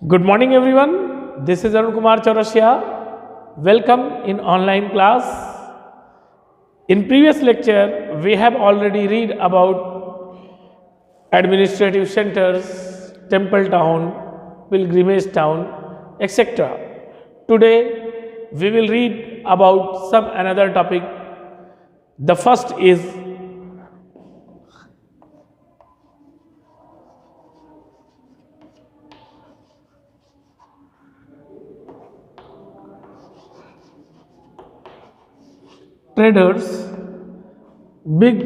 Good morning everyone. This is Arun Kumar Chaurasia. Welcome in online class. In previous lecture, we have already read about administrative centers, temple town, pilgrimage town, etc. Today, we will read about some another topic. The first is traders, big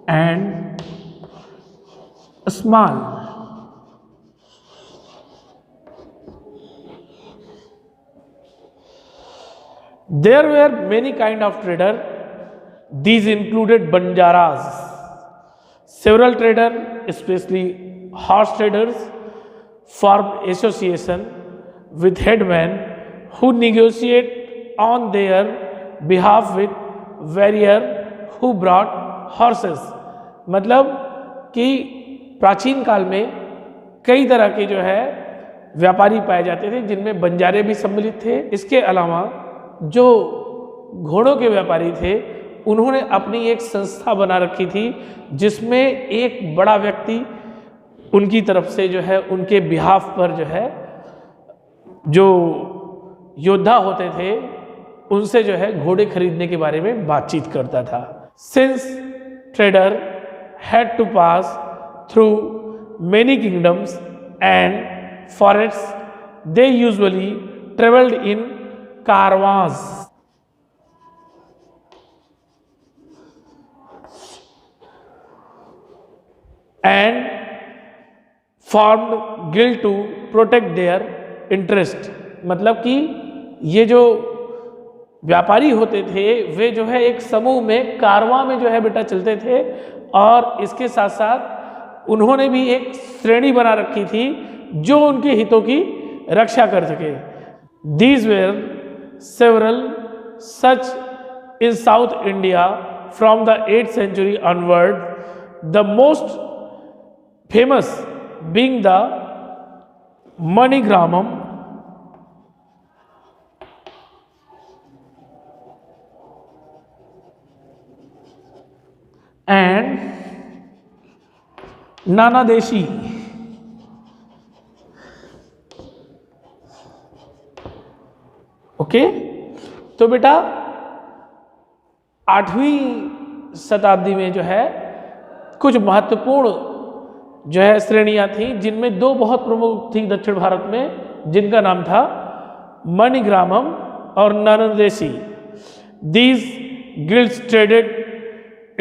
and small. There were many kind of trader. These included banjaras. Several traders, especially horse traders, formed association with headmen who negotiate on their behalf with warrior who brought horses. मतलब कि प्राचीन काल में कई तरह के जो है व्यापारी पाए जाते थे जिनमें बंजारे भी सम्मिलित थे। इसके अलावा जो घोड़ों के व्यापारी थे उन्होंने अपनी एक संस्था बना रखी थी जिसमें एक बड़ा व्यक्ति उनकी तरफ से जो है उनके बिहाफ पर जो है जो योद्धा होते थे उनसे जो है घोड़े खरीदने के बारे में बातचीत करता था। Since trader had to pass through many kingdoms and forests, they usually travelled in caravans and formed guild to protect their interest. मतलब कि ये जो व्यापारी होते थे वे जो है एक समूह में कारवां में जो है बेटा चलते थे और इसके साथ साथ उन्होंने भी एक श्रेणी बना रखी थी जो उनके हितों की रक्षा कर सके। These were several such in south India from the 8th century onward, the most famous being the Manigramam and Nanadeshi. Okay, तो बेटा 8वीं शताब्दी में जो है कुछ महत्वपूर्ण जो है श्रेणियां थी जिनमें दो बहुत प्रमुख थी दक्षिण भारत में जिनका नाम था मणिग्रामम और Nanadeshi. These guilds traded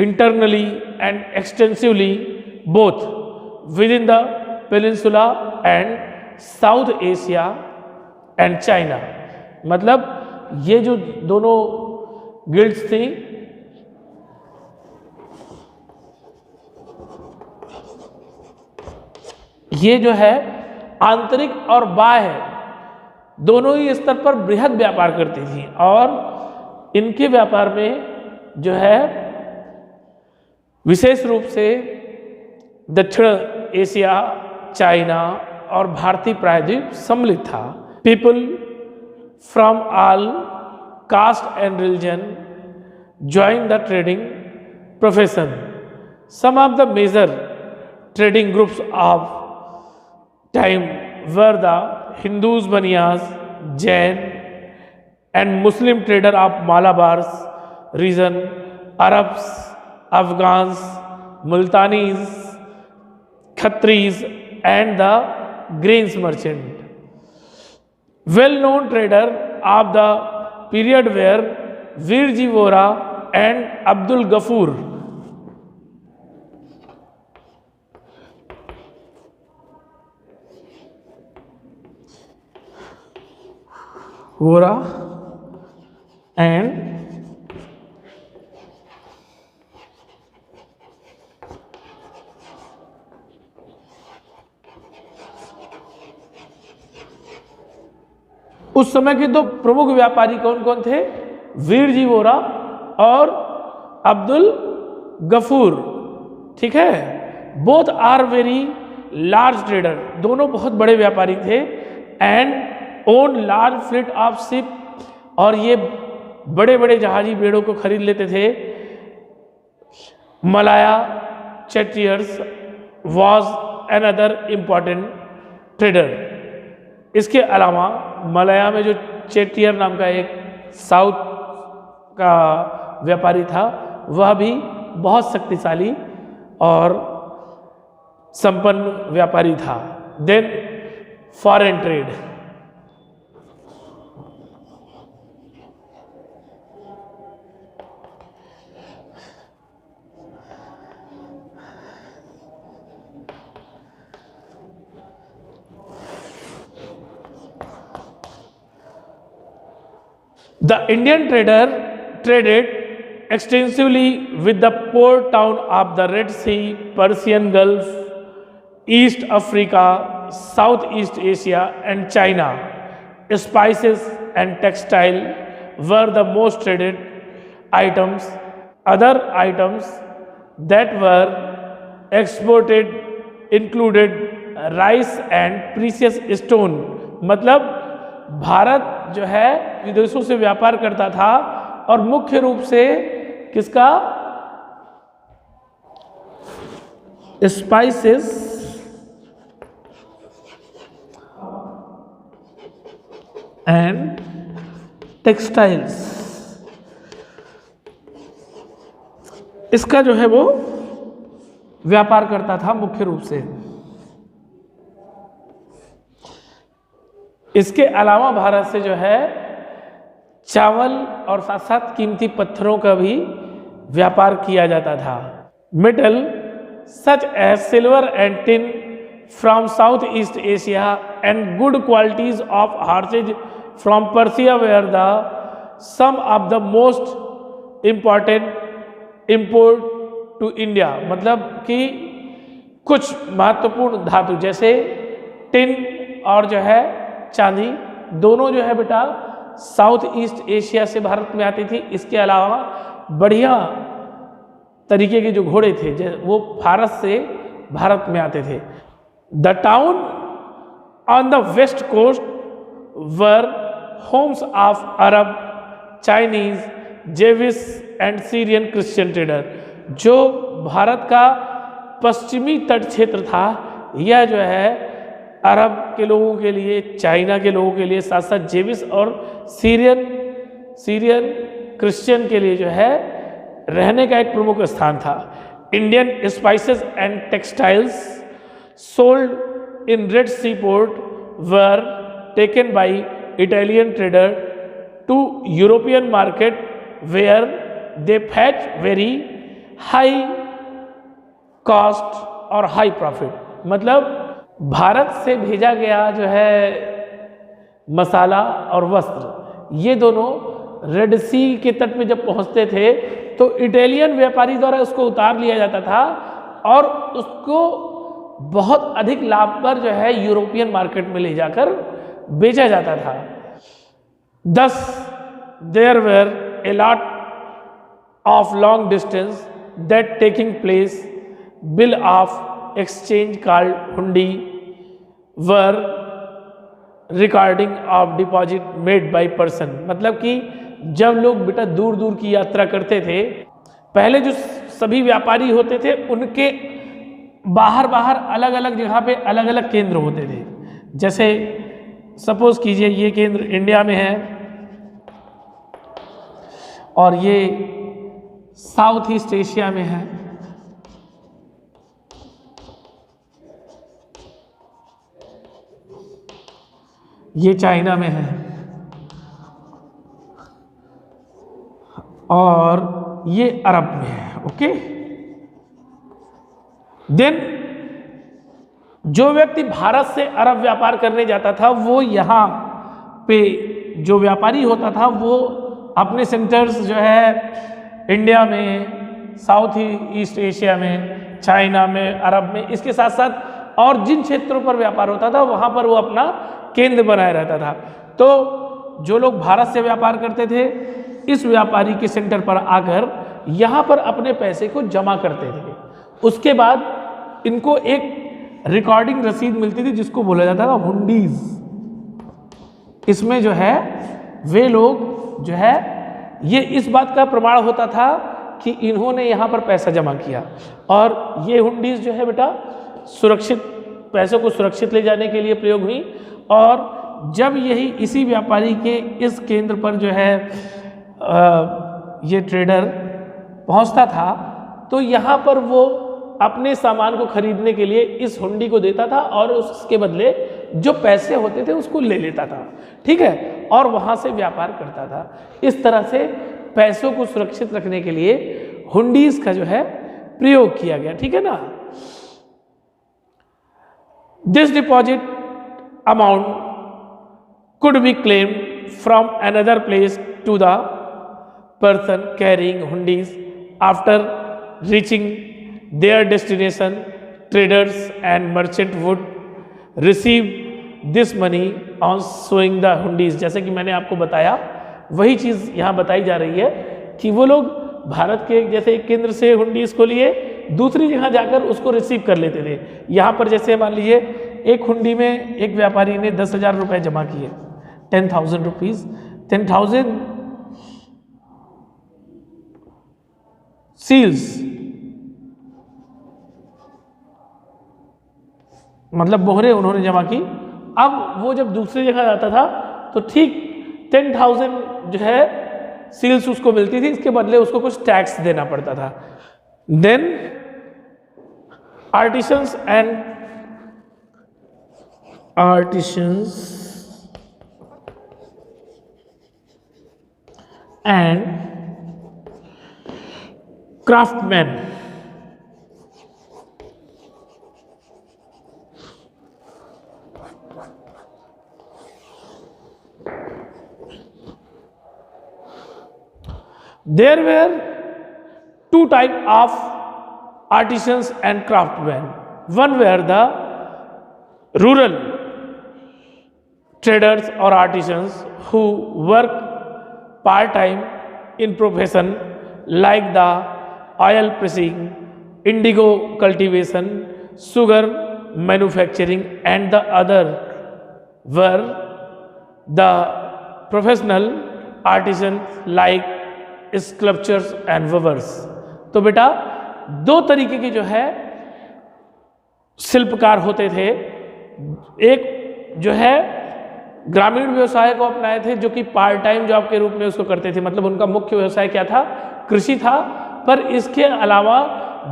internally and extensively both within the peninsula and South Asia and China। मतलब ये जो दोनों गिल्ड्स थी ये जो है आंतरिक और बाह्य दोनों ही स्तर पर बृहद व्यापार करती थी और इनके व्यापार में जो है विशेष रूप से दक्षिण एशिया, चाइना और भारतीय प्रायद्वीप सम्मिलित था। People from all caste and religion join the trading profession. Some of the major trading groups of time were the Hindus, Banias, Jain and Muslim trader of Malabars region, Arabs, Afghans, Multanis, Khatris and the grains merchant. Well-known trader of the period were Virji Vora and Abdul Ghaffur. Vora and उस समय के दो प्रमुख व्यापारी कौन कौन थे? वीरजी वोरा और अब्दुल गफूर। ठीक है, both are very large trader, दोनों बहुत बड़े व्यापारी थे, and own large fleet of ship, और ये बड़े बड़े जहाजी बेड़ों को खरीद लेते थे। Malaya Chettiars was another important trader. इसके अलावा मलाया में जो चैट्रियर नाम का एक साउथ का व्यापारी था, वह भी बहुत शक्तिशाली और संपन्न व्यापारी था। Then foreign trade, the Indian trader traded extensively with the port town of the Red Sea, Persian Gulf, East Africa, Southeast Asia and China. Spices and textile were the most traded items. Other items that were exported included rice and precious stone. मतलब भारत जो है विदेशों से व्यापार करता था, और मुख्य रूप से किसका? स्पाइसेस एंड टेक्सटाइल्स, इसका जो है वो व्यापार करता था मुख्य रूप से। इसके अलावा भारत से जो है चावल और साथ साथ कीमती पत्थरों का भी व्यापार किया जाता था। Metal such as silver and tin from south east Asia and good qualities of horses from Persia were the some of the most important import to India. मतलब कि कुछ महत्वपूर्ण धातु जैसे टिन और जो है चांदी, दोनों जो है बेटा साउथ ईस्ट एशिया से भारत में आती थी। इसके अलावा बढ़िया तरीके के जो घोड़े थे वो फारस से भारत में आते थे। The town on the west coast were homes of Arab, Chinese, Jewish and Syrian Christian trader. जो भारत का पश्चिमी तट क्षेत्र था, यह जो है अरब के लोगों के लिए, चाइना के लोगों के लिए, साथ साथ जेविस और सीरियन क्रिश्चियन के लिए जो है रहने का एक प्रमुख स्थान था। Indian spices and textiles sold in red sea port were taken by Italian trader to European market where they fetch very high cost और हाई प्रॉफिट। मतलब भारत से भेजा गया जो है मसाला और वस्त्र, ये दोनों रेड सी के तट पे जब पहुंचते थे तो इटालियन व्यापारी द्वारा उसको उतार लिया जाता था और उसको बहुत अधिक लाभ पर जो है यूरोपियन मार्केट में ले जाकर बेचा जाता था। Thus there were a lot of long distance that taking place, bill of exchange called hundi were recording of deposit made by person। मतलब कि जब लोग बेटा दूर दूर की यात्रा करते थे, पहले जो सभी व्यापारी होते थे उनके बाहर बाहर अलग अलग जगह पे अलग अलग केंद्र होते थे। जैसे सपोज कीजिए ये केंद्र इंडिया में है और ये साउथ ईस्ट एशिया में है, ये चाइना में है और ये अरब में है। ओके, देन जो व्यक्ति भारत से अरब व्यापार करने जाता था वो यहाँ पे जो व्यापारी होता था वो अपने सेंटर्स जो है इंडिया में, साउथ ईस्ट एशिया में, चाइना में, अरब में, इसके साथ साथ और जिन क्षेत्रों पर व्यापार होता था वहाँ पर वो अपना केंद्र बनाए रहता था। तो जो लोग भारत से व्यापार करते थे इस व्यापारी के सेंटर पर आकर यहाँ पर अपने पैसे को जमा करते थे। उसके बाद इनको एक रिकॉर्डिंग रसीद मिलती थी जिसको बोला जाता था हुंडीज। इसमें जो है वे लोग जो है ये इस बात का प्रमाण होता था कि इन्होंने यहाँ पर पैसा जमा किया, और ये हुंडीज जो है बेटा सुरक्षित पैसों को सुरक्षित ले जाने के लिए प्रयोग हुई। और जब यही इसी व्यापारी के इस केंद्र पर जो है ये ट्रेडर पहुंचता था तो यहाँ पर वो अपने सामान को खरीदने के लिए इस हुंडी को देता था और उसके बदले जो पैसे होते थे उसको ले लेता था, ठीक है, और वहाँ से व्यापार करता था। इस तरह से पैसों को सुरक्षित रखने के लिए हुंडीज का जो है प्रयोग किया गया, ठीक है ना। This deposit amount could be claimed from another place to the person carrying hundies. After reaching their destination, traders and merchant would receive this money on showing the hundies. जैसे कि मैंने आपको बताया वही चीज़ यहाँ बताई जा रही है कि वो लोग भारत के जैसे एक केंद्र से हुंडीज को लिए दूसरी जगह जाकर उसको रिसीव कर लेते थे। यहाँ पर जैसे मान लीजिए एक हुंडी में एक व्यापारी ने 10,000 रुपये जमा किए, 10,000 रुपीज़, 10,000 सील्स, मतलब मोहरे उन्होंने जमा की। अब वो जब दूसरी जगह जाता था तो ठीक 10,000 जो है सील्स उसको मिलती थी, इसके बदले उसको कुछ टैक्स देना पड़ता था। Then artisans and craftsmen there were two types of artisans and craftsmen. One were the rural traders or artisans who work part time in profession like the oil pressing, indigo cultivation, sugar manufacturing, and the other were the professional artisans like sculptors and weavers. तो बेटा दो तरीके के जो है शिल्पकार होते थे। एक जो है ग्रामीण व्यवसाय को अपनाए थे जो कि पार्ट टाइम जॉब के रूप में उसको करते थे, मतलब उनका मुख्य व्यवसाय क्या था, कृषि था, पर इसके अलावा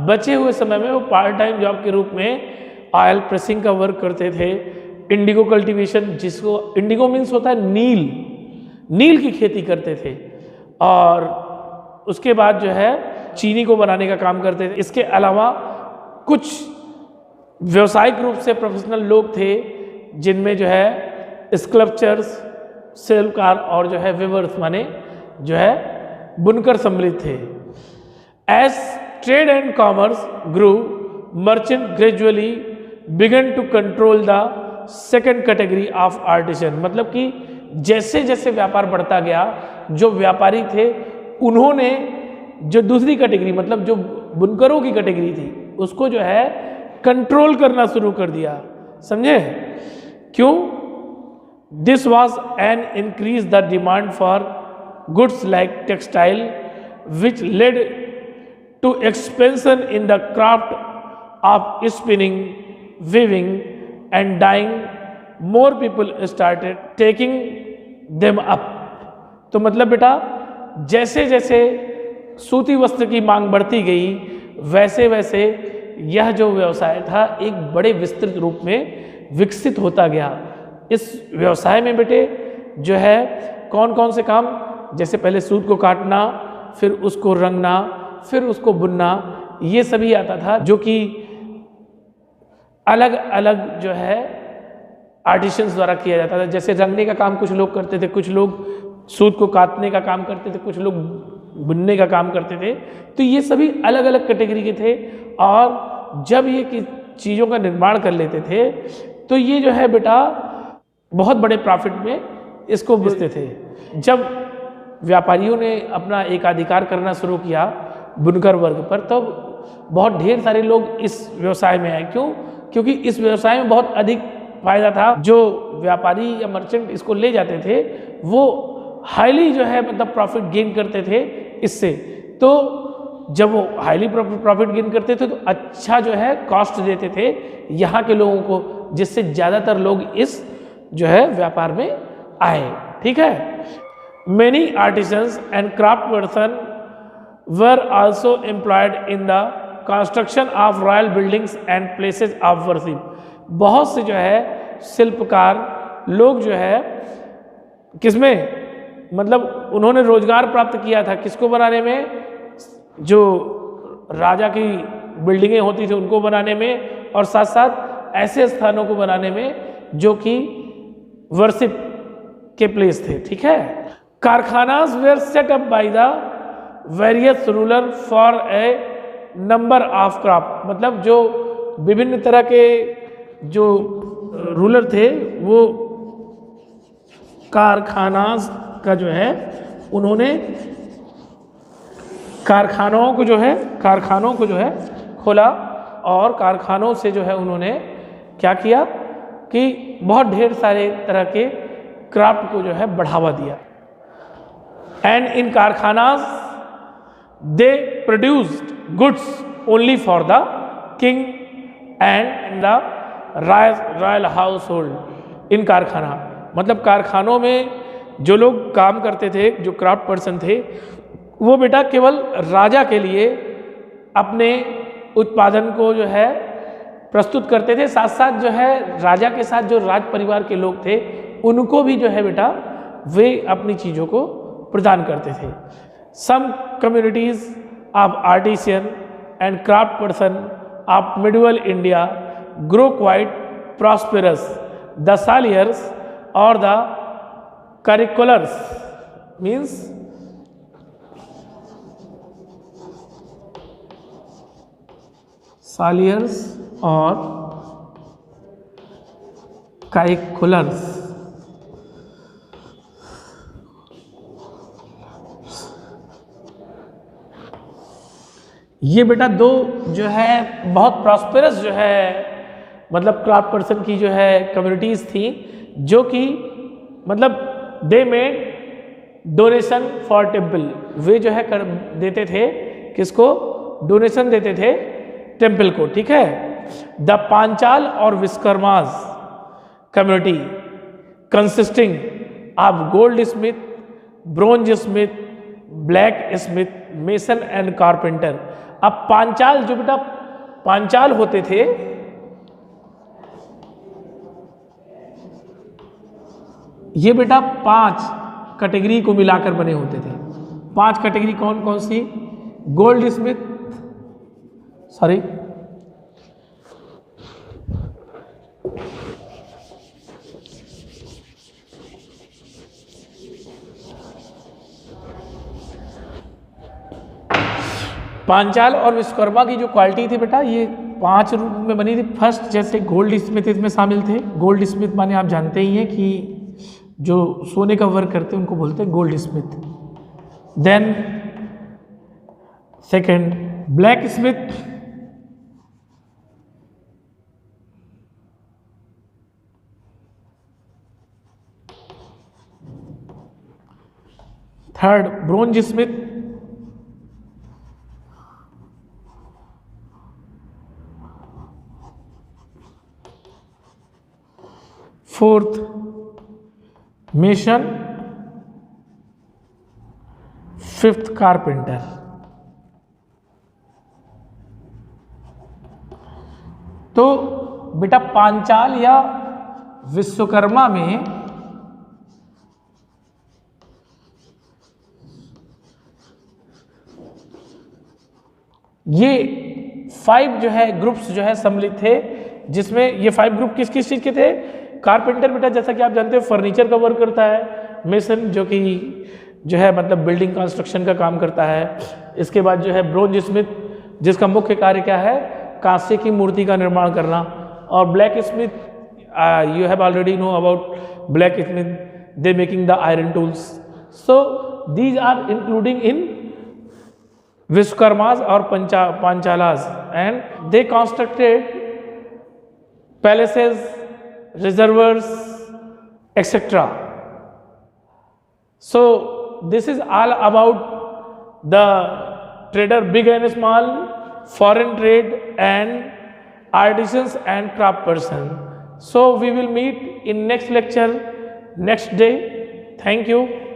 बचे हुए समय में वो पार्ट टाइम जॉब के रूप में ऑयल प्रेसिंग का वर्क करते थे, इंडिगो कल्टीवेशन, जिसको इंडिगो मीन्स होता है नील, नील की खेती करते थे, और उसके बाद जो है चीनी को बनाने का काम करते थे। इसके अलावा कुछ व्यावसायिक रूप से प्रोफेशनल लोग थे जिनमें जो है स्कल्पचर्स, शिल्पकार और जो है वीवर्स माने जो है बुनकर सम्मिलित थे। As trade and commerce grew, merchant gradually began to control the second category of artisan. मतलब कि जैसे जैसे व्यापार बढ़ता गया, जो व्यापारी थे उन्होंने जो दूसरी कैटेगरी मतलब जो बुनकरों की कैटेगरी थी उसको जो है कंट्रोल करना शुरू कर दिया। समझे क्यों? This was an increase the demand for goods like textile which led to expansion in the craft of spinning, weaving and dyeing. More people started taking them up. तो मतलब बेटा जैसे जैसे सूती वस्त्र की मांग बढ़ती गई वैसे वैसे यह जो व्यवसाय था एक बड़े विस्तृत रूप में विकसित होता गया। इस व्यवसाय में बेटे जो है कौन कौन से काम, जैसे पहले सूत को काटना, फिर उसको रंगना, फिर उसको बुनना, ये सभी आता था, जो कि अलग अलग जो है आर्टिशंस द्वारा किया जाता था। जैसे रंगने का काम कुछ लोग करते थे, कुछ लोग सूत को काटने का काम करते थे, कुछ लोग बुनने का काम करते थे। तो ये सभी अलग अलग कैटेगरी के थे, और जब ये चीज़ों का निर्माण कर लेते थे तो ये जो है बेटा बहुत बड़े प्रॉफिट में इसको बेचते थे। जब व्यापारियों ने अपना एकाधिकार करना शुरू किया बुनकर वर्ग पर, तब बहुत ढेर सारे लोग इस व्यवसाय में आए। क्यों? क्योंकि इस व्यवसाय में बहुत अधिक फायदा था। जो व्यापारी या मर्चेंट इसको ले जाते थे वो हाईली जो है मतलब प्रॉफिट गेन करते थे इससे। तो जब वो हाईली प्रॉफिट गेन करते थे तो अच्छा जो है कॉस्ट देते थे यहाँ के लोगों को, जिससे ज़्यादातर लोग इस जो है व्यापार में आए। ठीक है। Many artisans and craft person were also employed in the construction of royal buildings and places of worship. बहुत से जो है शिल्पकार लोग जो है किसमें मतलब उन्होंने रोजगार प्राप्त किया था किसको बनाने में, जो राजा की बिल्डिंगें होती थी उनको बनाने में, और साथ साथ ऐसे स्थानों को बनाने में जो कि वर्शिप के प्लेस थे। ठीक है। Karkhanas were set up by the various ruler for a number of craft. मतलब जो विभिन्न तरह के जो रूलर थे वो कारखानास का जो है उन्होंने कारखानों को जो है खोला, और कारखानों से जो है उन्होंने क्या किया कि बहुत ढेर सारे तरह के क्राफ्ट को जो है बढ़ावा दिया। And in karkhanas they produced goods only for the king and in the royal household. इन कारखाना मतलब कारखानों में जो लोग काम करते थे, जो क्राफ्ट पर्सन थे, वो बेटा केवल राजा के लिए अपने उत्पादन को जो है प्रस्तुत करते थे, साथ साथ जो है राजा के साथ जो राज परिवार के लोग थे उनको भी जो है बेटा वे अपनी चीज़ों को प्रदान करते थे। Some communities of artisan and craft person of medieval India grow quite prosperous. The Saliyars और द करिकुलर्स मीन्स सालियर्स और काइकुलर्स ये बेटा दो जो है बहुत प्रॉस्पेरस जो है मतलब क्राफ्ट पर्सन की जो है कम्युनिटीज़ थी, जो कि मतलब they made donation for temple. वे जो है कर देते थे किसको, डोनेशन देते थे टेम्पल को। ठीक है। द पांचाल और Vishwakarmas community consisting of goldsmith, bronze smith, blacksmith, mason and carpenter. अब पांचाल जो बेटा पांचाल होते थे ये बेटा 5 कैटेगरी को मिलाकर बने होते थे। 5 कैटेगरी कौन कौन सी, गोल्ड स्मिथ, सॉरी पांचाल और विश्वकर्मा की जो क्वालिटी थी बेटा ये 5 रूप में बनी थी। फर्स्ट जैसे गोल्ड स्मिथ इसमें शामिल थे। गोल्ड स्मिथ माने आप जानते ही हैं कि जो सोने का वर्क करते हैं उनको बोलते हैं gold smith. Then second black smith, third bronze smith, fourth mason, fifth carpenter. तो बेटा पांचाल या विश्वकर्मा में ये 5 जो है ग्रुप्स जो है सम्मिलित थे, जिसमें ये 5 ग्रुप किस किस चीज के थे। कारपेंटर बेटा जैसा कि आप जानते हो फर्नीचर का वर्क करता है। मेसन जो कि जो है मतलब बिल्डिंग कंस्ट्रक्शन का काम करता है। इसके बाद जो है ब्रोंज स्मिथ जिसका मुख्य कार्य क्या है, कांसे की मूर्ति का निर्माण करना। और blacksmith you have already know about blacksmith, they making the iron tools. So these are including in Vishwakarmas और Panchalas and they constructed palaces, reservoirs, etc. So this is all about the trader big and small, foreign trade and artisans and craft person. So we will meet in next lecture next day. Thank you.